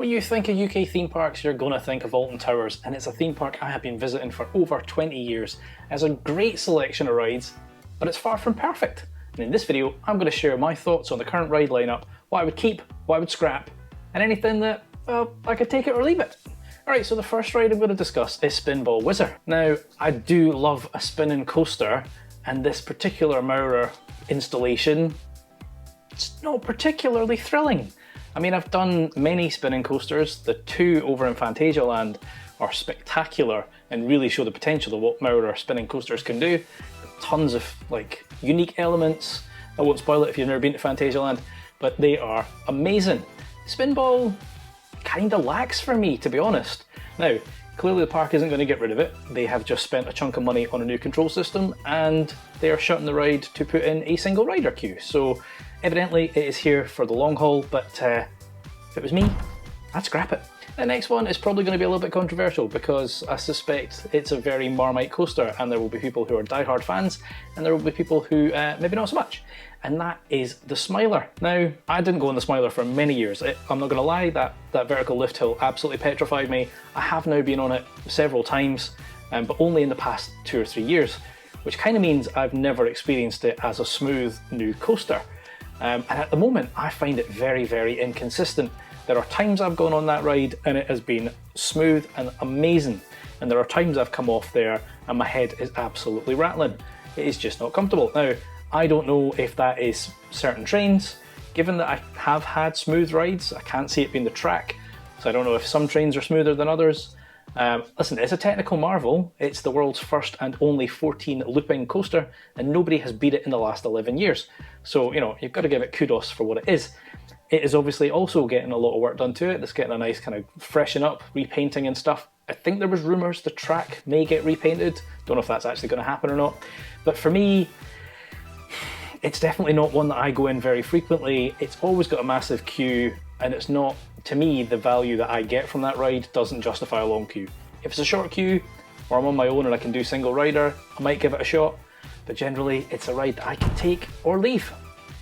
When you think of UK theme parks, you're going to think of Alton Towers, and it's a theme park I have been visiting for over 20 years. It has a great selection of rides, but it's far from perfect. And in this video, I'm going to share my thoughts on the current ride lineup, what I would keep, what I would scrap, and anything that, well, I could take it or leave it. Alright, so the first ride I'm going to discuss is Spinball Whizzer. Now, I do love a spinning coaster, and this particular Maurer installation, it's not particularly thrilling. I mean, I've done many spinning coasters. The two over in Phantasialand are spectacular and really show the potential of what Maurer spinning coasters can do. Tons of like unique elements. I won't spoil it if you've never been to Phantasialand, but they are amazing. Spinball kinda lacks for me, to be honest. Now, clearly the park isn't going to get rid of it. They have just spent a chunk of money on a new control system and they are shutting the ride to put in a single rider queue. So evidently it is here for the long haul, but if it was me, I'd scrap it. The next one is probably going to be a little bit controversial because I suspect it's a very Marmite coaster and there will be people who are diehard fans and there will be people who maybe not so much. And that is the Smiler. Now, I didn't go on the Smiler for many years. I'm not going to lie, that vertical lift hill absolutely petrified me. I have now been on it several times, but only in the past 2 or 3 years, which kind of means I've never experienced it as a smooth new coaster. And at the moment, I find it very, very inconsistent. There are times I've gone on that ride and it has been smooth and amazing. And there are times I've come off there and my head is absolutely rattling. It is just not comfortable. Now, I don't know if that is certain trains. Given that I have had smooth rides, I can't see it being the track. So I don't know if some trains are smoother than others. Listen, it's a technical marvel. It's the world's first and only 14 looping coaster, and nobody has beat it in the last 11 years. So, you know, you've got to give it kudos for what it is. It is obviously also getting a lot of work done to it. It's getting a nice kind of freshen up, repainting and stuff. I think there was rumours the track may get repainted. Don't know if that's actually going to happen or not. But for me, it's definitely not one that I go in very frequently. It's always got a massive queue, and it's not, to me, the value that I get from that ride doesn't justify a long queue. If it's a short queue, or I'm on my own and I can do single rider, I might give it a shot, but generally it's a ride that I can take or leave.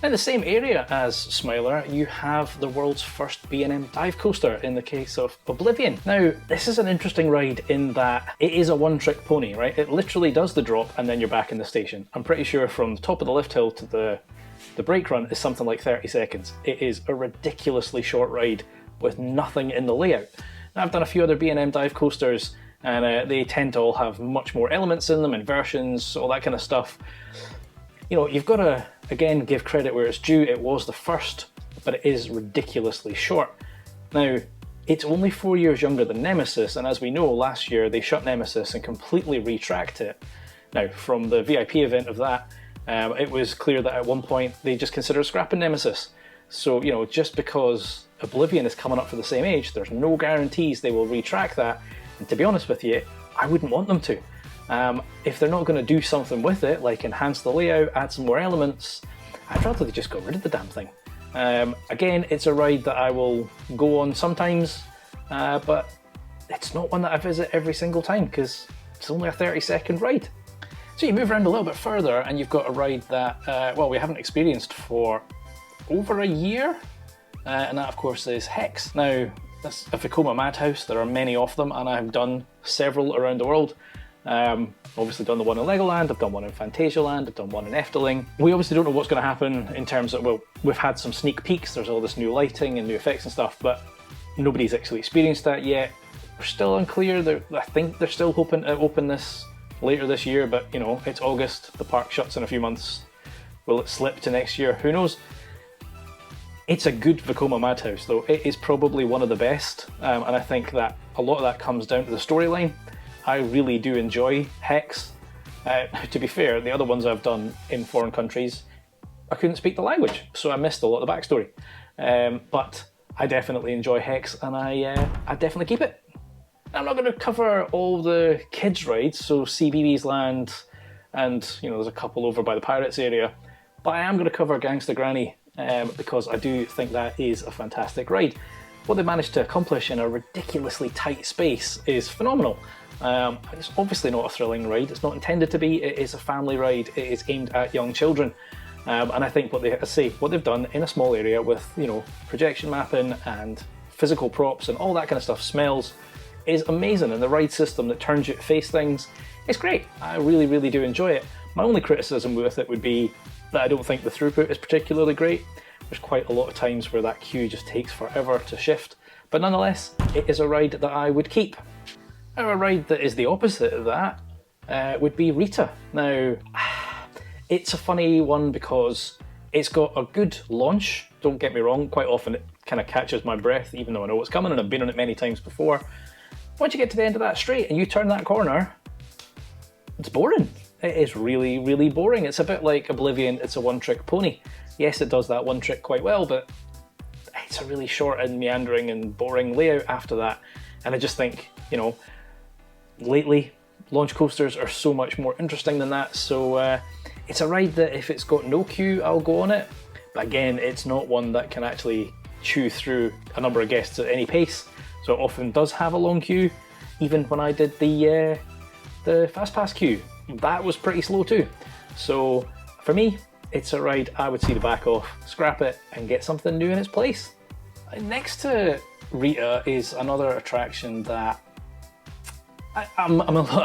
In the same area as Smiler, you have the world's first B&M dive coaster in the case of Oblivion. Now, this is an interesting ride in that it is a one-trick pony, right? It literally does the drop and then you're back in the station. I'm pretty sure from the top of the lift hill to the brake run is something like 30 seconds. It is a ridiculously short ride with nothing in the layout. Now, I've done a few other B&M dive coasters and they tend to all have much more elements in them, inversions, all that kind of stuff. You know, you've got to, again, give credit where it's due. It was the first, but it is ridiculously short. Now, it's only 4 years younger than Nemesis, and as we know, last year they shut Nemesis and completely retracked it. Now, from the VIP event of that, it was clear that at one point they just considered scrapping Nemesis. So, you know, just because Oblivion is coming up for the same age, there's no guarantees they will retrack that. And to be honest with you, I wouldn't want them to. If they're not going to do something with it, like enhance the layout, add some more elements, I'd rather they just got rid of the damn thing. Again, it's a ride that I will go on sometimes, but it's not one that I visit every single time because it's only a 30-second ride. So you move around a little bit further and you've got a ride that, well, we haven't experienced for over a year, and that of course is Hex. Now, that's a Vekoma Madhouse. There are many of them and I've done several around the world. Obviously done the one in Legoland, I've done one in Phantasialand, I've done one in Efteling. We obviously don't know what's going to happen in terms of, well, we've had some sneak peeks, there's all this new lighting and new effects and stuff, but nobody's actually experienced that yet. We're still unclear. I think they're still hoping to open this later this year, but you know, it's August, the park shuts in a few months. Will it slip to next year? Who knows? It's a good Vekoma Madhouse though. It is probably one of the best, and I think that a lot of that comes down to the storyline. I really do enjoy Hex. To be fair, the other ones I've done in foreign countries, I couldn't speak the language, so I missed a lot of the backstory. But I definitely enjoy Hex, and I definitely keep it. I'm not going to cover all the kids' rides, so CBeebies Land, and you know, there's a couple over by the Pirates area, but I am going to cover Gangsta Granny because I do think that is a fantastic ride. What they managed to accomplish in a ridiculously tight space is phenomenal. It's obviously not a thrilling ride, it's not intended to be, it is a family ride, it is aimed at young children. And I think what they've done in a small area with, you know, projection mapping and physical props and all that kind of stuff, smells, is amazing, and the ride system that turns you to face things, it's great. I really, really do enjoy it. My only criticism with it would be that I don't think the throughput is particularly great. There's quite a lot of times where that queue just takes forever to shift, but nonetheless, it is a ride that I would keep. Now, a ride that is the opposite of that would be Rita. Now, it's a funny one because it's got a good launch, don't get me wrong, quite often it kind of catches my breath even though I know what's coming and I've been on it many times before. Once you get to the end of that straight and you turn that corner, it's boring. It is really, really boring. It's a bit like Oblivion, it's a one-trick pony. Yes, it does that one trick quite well, but it's a really short and meandering and boring layout after that. And I just think, you know, lately, launch coasters are so much more interesting than that, so it's a ride that if it's got no queue, I'll go on it. But again, it's not one that can actually chew through a number of guests at any pace, so it often does have a long queue. Even when I did the Fast Pass queue, that was pretty slow too. So for me, it's a ride I would see the back off, scrap it, and get something new in its place. Next to Rita is another attraction that I'm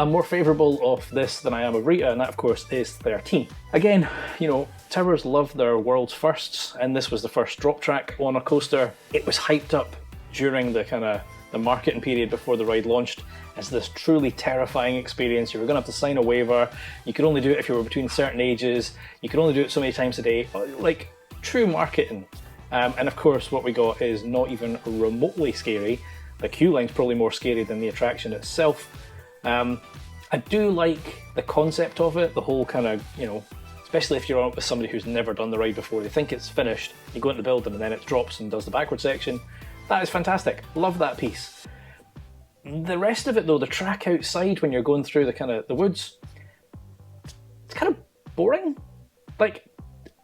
more favourable of this than I am of Rita, and that of course is 13. Again, you know, Towers love their world's firsts, and this was the first drop track on a coaster. It was hyped up during the marketing period before the ride launched as this truly terrifying experience. You were going to have to sign a waiver, you could only do it if you were between certain ages, you could only do it so many times a day, like true marketing. And of course what we got is not even remotely scary. The queue line's probably more scary than the attraction itself. I do like the concept of it, the whole kind of, you know, especially if you're on with somebody who's never done the ride before, they think it's finished, you go into the building and then it drops and does the backward section. That is fantastic, love that piece. The rest of it though, the track outside when you're going through the woods, it's kind of boring. Like,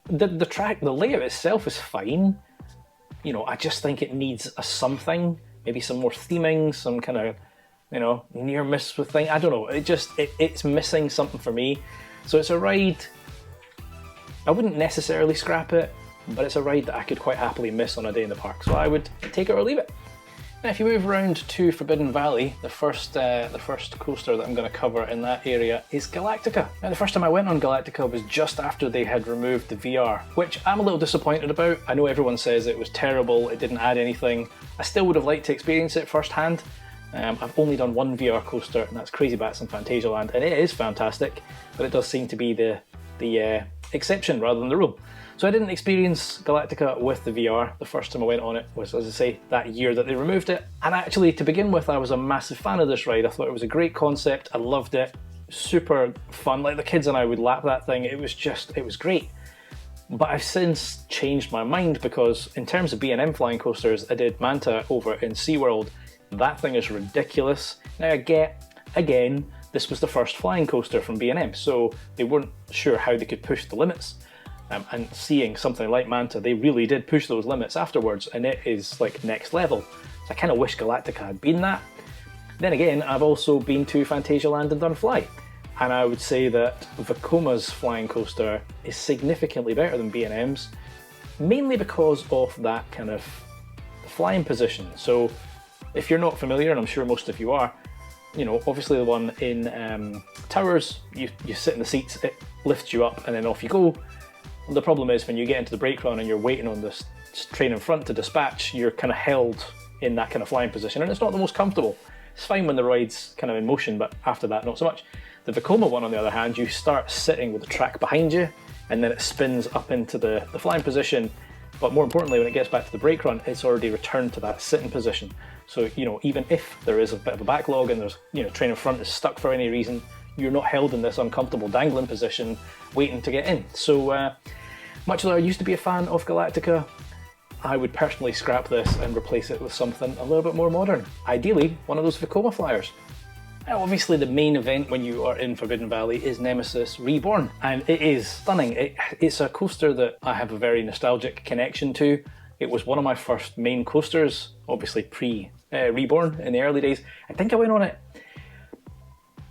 the track, the layout itself is fine. You know, I just think it needs a something, maybe some more theming, some kind of, you know, near miss with thing. I don't know, it's missing something for me. So it's a ride, I wouldn't necessarily scrap it, but it's a ride that I could quite happily miss on a day in the park. So I would take it or leave it. Now, if you move around to Forbidden Valley, the first coaster that I'm going to cover in that area is Galactica. Now, the first time I went on Galactica was just after they had removed the VR, which I'm a little disappointed about. I know everyone says it was terrible, it didn't add anything. I still would have liked to experience it firsthand. I've only done one VR coaster, and that's Crazy Bats in Fantasialand, and it is fantastic, but it does seem to be the exception rather than the rule. So I didn't experience Galactica with the VR. The first time I went on it was, as I say, that year that they removed it. And actually, to begin with, I was a massive fan of this ride. I thought it was a great concept. I loved it. Super fun. Like, the kids and I would lap that thing. It was great. But I've since changed my mind because in terms of B&M flying coasters, I did Manta over in SeaWorld. That thing is ridiculous. Now I get, again, this was the first flying coaster from B&M, so they weren't sure how they could push the limits. And seeing something like Manta, they really did push those limits afterwards, and it is like next level. So I kind of wish Galactica had been that. Then again, I've also been to Fantasialand and done Fly, and I would say that Vekoma's flying coaster is significantly better than B&M's, mainly because of that kind of flying position. So if you're not familiar, and I'm sure most of you are, you know, obviously the one in Towers, you sit in the seats, it lifts you up, and then off you go. The problem is when you get into the brake run and you're waiting on this train in front to dispatch, you're kind of held in that kind of flying position, and it's not the most comfortable. It's fine when the ride's kind of in motion, but after that, not so much. The Vekoma one, on the other hand, you start sitting with the track behind you, and then it spins up into the flying position. But more importantly, when it gets back to the brake run, it's already returned to that sitting position. So, you know, even if there is a bit of a backlog and there's, you know, train in front is stuck for any reason, you're not held in this uncomfortable dangling position waiting to get in. So much though I used to be a fan of Galactica, I would personally scrap this and replace it with something a little bit more modern. Ideally, one of those Vekoma flyers. Now, obviously the main event when you are in Forbidden Valley is Nemesis Reborn, and it is stunning. It's a coaster that I have a very nostalgic connection to. It was one of my first main coasters, obviously pre-Reborn in the early days. I think I went on it,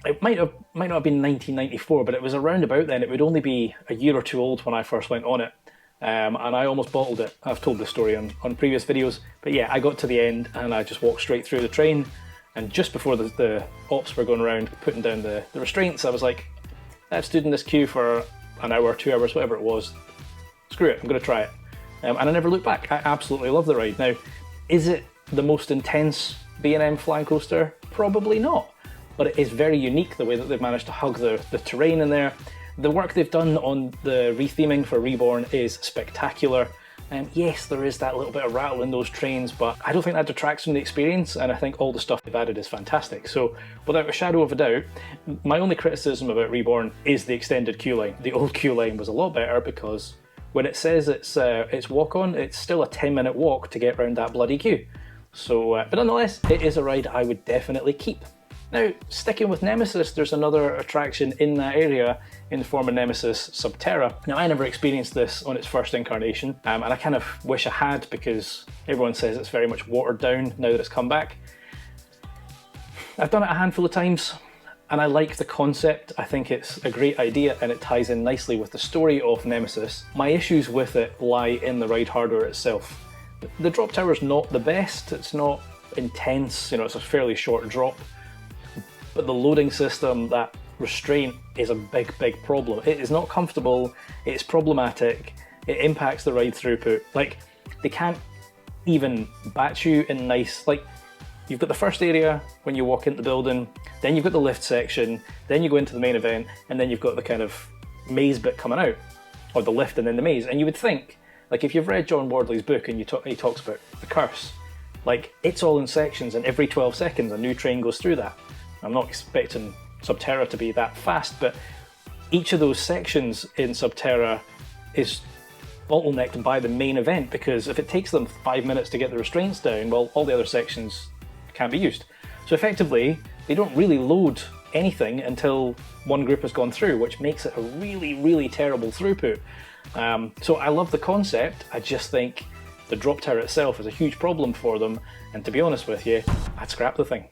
it might not have been 1994, but it was around about then. It would only be a year or two old when I first went on it. and I almost bottled it. I've told this story on previous videos, but yeah, I got to the end and I just walked straight through the train, and just before the ops were going around putting down the restraints, I was like, I've stood in this queue for an hour, 2 hours, whatever it was, screw it, I'm going to try it. And I never looked back. I absolutely love the ride. Now, is it the most intense B&M flying coaster? Probably not, but it is very unique the way that they've managed to hug the terrain in there. The work they've done on the retheming for Reborn is spectacular. Yes, there is that little bit of rattle in those trains, but I don't think that detracts from the experience, and I think all the stuff they've added is fantastic. So without a shadow of a doubt, my only criticism about Reborn is the extended queue line. The old queue line was a lot better because when it says it's walk-on, it's still a 10-minute walk to get around that bloody queue. So, but nonetheless, it is a ride I would definitely keep. Now, sticking with Nemesis, there's another attraction in that area in the form of Nemesis Subterra. Now, I never experienced this on its first incarnation, and I kind of wish I had, because everyone says it's very much watered down now that it's come back. I've done it a handful of times, and I like the concept. I think it's a great idea, and it ties in nicely with the story of Nemesis. My issues with it lie in the ride hardware itself. The drop tower's not the best, it's not intense, it's a fairly short drop. But the loading system, that restraint, is a big, big problem. It is not comfortable, it's problematic, it impacts the ride throughput. Like, they can't even batch you in nice, like, you've got the first area when you walk into the building, then you've got the lift section, then you go into the main event, and then you've got the kind of maze bit coming out, or the lift and then the maze. And you would think, like, if you've read John Wardley's book and he talks about the curse, like, it's all in sections, and every 12 seconds a new train goes through that. I'm not expecting Subterra to be that fast, but each of those sections in Subterra is bottlenecked by the main event, because if it takes them 5 minutes to get the restraints down, well, all the other sections can't be used. So effectively, they don't really load anything until one group has gone through, which makes it a really, really terrible throughput. So I love the concept, I just think the drop tower itself is a huge problem for them, and to be honest with you, I'd scrap the thing.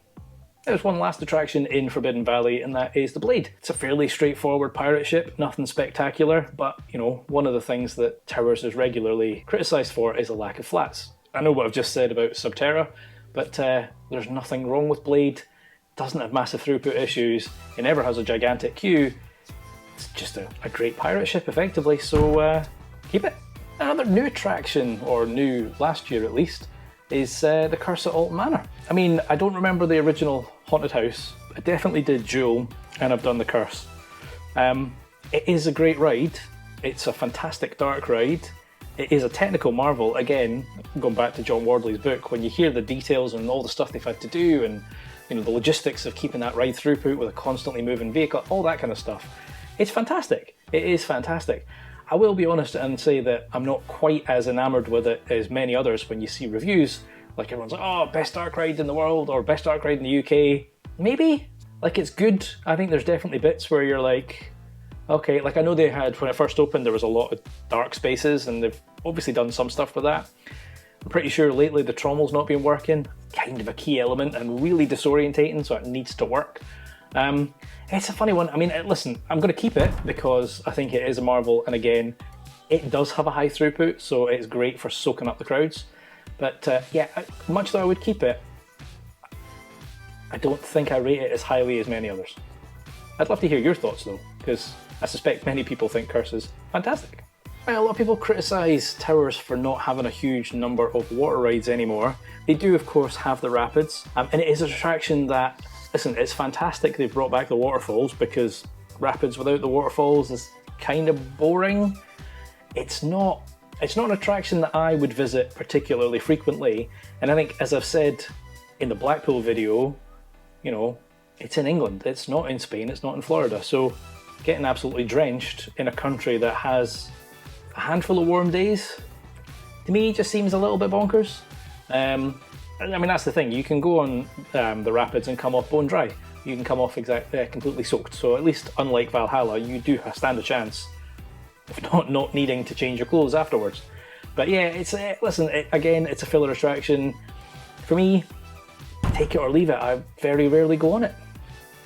There's one last attraction in Forbidden Valley, and that is the Blade. It's a fairly straightforward pirate ship, nothing spectacular, but one of the things that Towers is regularly criticised for is a lack of flats. I know what I've just said about Subterra, but there's nothing wrong with Blade. It doesn't have massive throughput issues, it never has a gigantic queue. It's just a great pirate ship, effectively, so keep it. Another new attraction, or new last year at least, is the Curse at Alton Manor. I mean, I don't remember the original Haunted House. I definitely did Jewel, and I've done the Curse. It is a great ride. It's a fantastic dark ride. It is a technical marvel. Again, going back to John Wardley's book, when you hear the details and all the stuff they've had to do, and the logistics of keeping that ride throughput with a constantly moving vehicle, all that kind of stuff, it's fantastic. It is fantastic. I will be honest and say that I'm not quite as enamoured with it as many others. When you see reviews, like everyone's like, oh, best dark ride in the world, or best dark ride in the UK. Maybe. Like, it's good. I think there's definitely bits where you're like, okay, like I know they had, when it first opened, there was a lot of dark spaces, and they've obviously done some stuff with that. I'm pretty sure lately the trommel's not been working. Kind of a key element and really disorientating, so it needs to work. It's a funny one. I mean, listen, I'm going to keep it because I think it is a marvel, and again, it does have a high throughput, so it's great for soaking up the crowds. But yeah, much though I would keep it, I don't think I rate it as highly as many others. I'd love to hear your thoughts though, because I suspect many people think Curse is fantastic. Well, a lot of people criticise Towers for not having a huge number of water rides anymore. They do, of course, have the Rapids, and it is an attraction that, listen, it's fantastic they've brought back the waterfalls, because Rapids without the waterfalls is kind of boring. It's not an attraction that I would visit particularly frequently, and I think, as I've said in the Blackpool video, it's in England, it's not in Spain, it's not in Florida, so getting absolutely drenched in a country that has a handful of warm days, to me, just seems a little bit bonkers. I mean, that's the thing, you can go on the Rapids and come off bone dry. You can come off completely soaked, so at least unlike Valhalla, you do stand a chance of not needing to change your clothes afterwards. But yeah, again, it's a filler attraction. For me, take it or leave it. I very rarely go on it.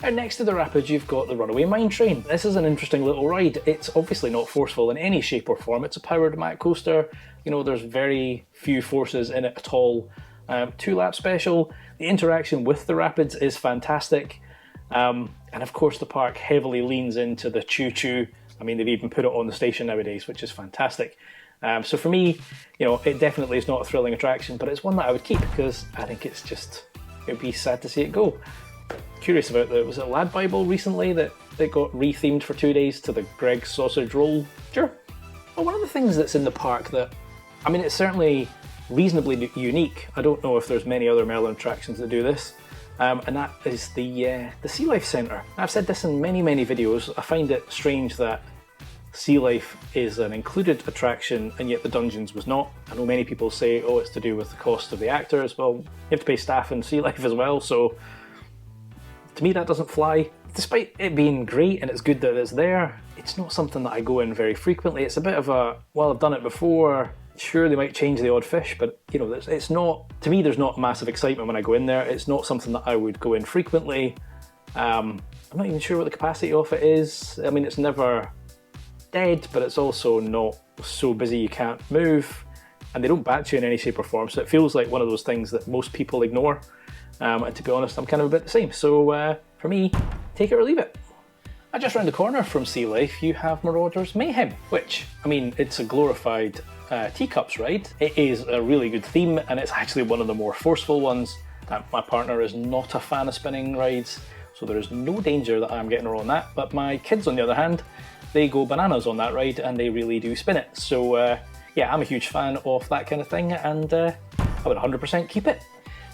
And next to the Rapids, you've got the Runaway Mine Train. This is an interesting little ride. It's obviously not forceful in any shape or form. It's a powered Mack coaster. You know, there's very few forces in it at all. 2-lap special. The interaction with the Rapids is fantastic. And of course, the park heavily leans into the choo-choo. I mean, they've even put it on the station nowadays, which is fantastic. So for me, you know, it definitely is not a thrilling attraction, but it's one that I would keep because I think it's just, it'd be sad to see it go. Curious about was it Lad Bible recently that it got rethemed for 2 days to the Greg's Sausage Roll? Sure. Well, one of the things that's in the park that, I mean, it's certainly reasonably unique. I don't know if there's many other Merlin attractions that do this, and that is the Sea Life Centre. I've said this in many videos. I find it strange that Sea Life is an included attraction and yet the Dungeons was not. I know many people say, oh, it's to do with the cost of the actors. Well, you have to pay staff in Sea Life as well, so to me that doesn't fly. Despite it being great and it's good that it's there, it's not something that I go in very frequently. It's a bit of a, well, I've done it before, sure they might change the odd fish, but you know, it's not, to me there's not massive excitement when I go in there. It's not something that I would go in frequently. I'm not even sure what the capacity of it is. I mean, it's never dead, but it's also not so busy you can't move, and they don't bat you in any shape or form, so it feels like one of those things that most people ignore. And to be honest, I'm kind of a bit the same. So for me, take it or leave it. Just round the corner from Sea Life, you have Marauders Mayhem, which, I mean, it's a glorified teacups ride. It is a really good theme, and it's actually one of the more forceful ones. My partner is not a fan of spinning rides, so there is no danger that I'm getting her on that. But my kids, on the other hand, they go bananas on that ride, and they really do spin it. So yeah, I'm a huge fan of that kind of thing, and I would 100% keep it.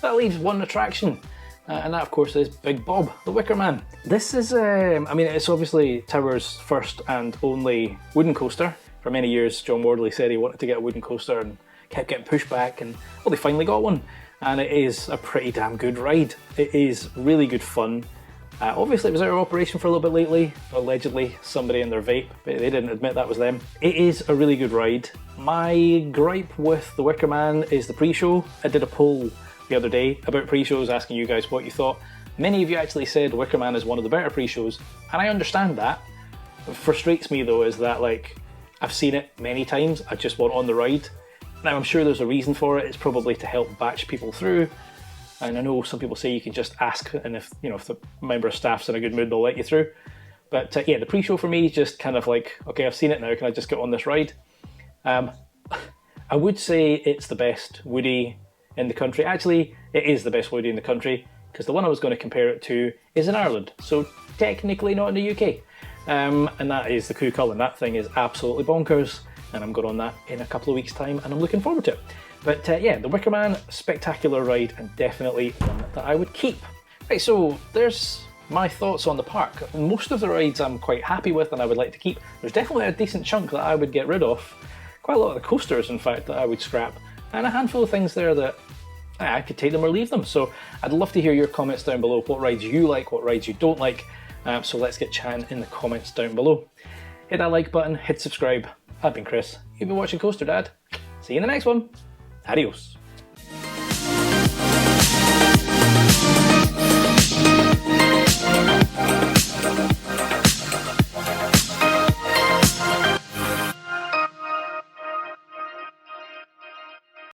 That leaves one attraction, and that of course is Big Bob, the Wicker Man. This is, I mean, it's obviously Tower's first and only wooden coaster. For many years, John Wardley said he wanted to get a wooden coaster and kept getting pushed back, and well, they finally got one. And it is a pretty damn good ride. It is really good fun. Obviously it was out of operation for a little bit lately. Allegedly, somebody in their vape, but they didn't admit that was them. It is a really good ride. My gripe with the Wicker Man is the pre-show. I did a poll the other day about pre-shows, asking you guys what you thought. Many of you actually said Wicker Man is one of the better pre-shows, and I understand that. What frustrates me though is that, like, I've seen it many times, I just want on the ride. Now I'm sure there's a reason for it. It's probably to help batch people through. And I know some people say you can just ask, and if, you know, if the member of staff's in a good mood, they'll let you through. But yeah, the pre-show for me is just kind of like, okay, I've seen it now, can I just get on this ride? I would say it's the best Woody in the country. Actually, it is the best Woody in the country, because the one I was going to compare it to is in Ireland, so technically not in the UK. And that is the Cú Chulainn. That thing is absolutely bonkers, and I'm going on that in a couple of weeks' time, and I'm looking forward to it. But yeah, the Wicker Man, spectacular ride, and definitely one that I would keep. Right, so there's my thoughts on the park. Most of the rides I'm quite happy with and I would like to keep. There's definitely a decent chunk that I would get rid of. Quite a lot of the coasters, in fact, that I would scrap. And a handful of things there that I could take them or leave them. So I'd love to hear your comments down below. What rides you like, what rides you don't like. So let's get chatting in the comments down below. Hit that like button, hit subscribe. I've been Chris. You've been watching Coaster Dad. See you in the next one. Adios.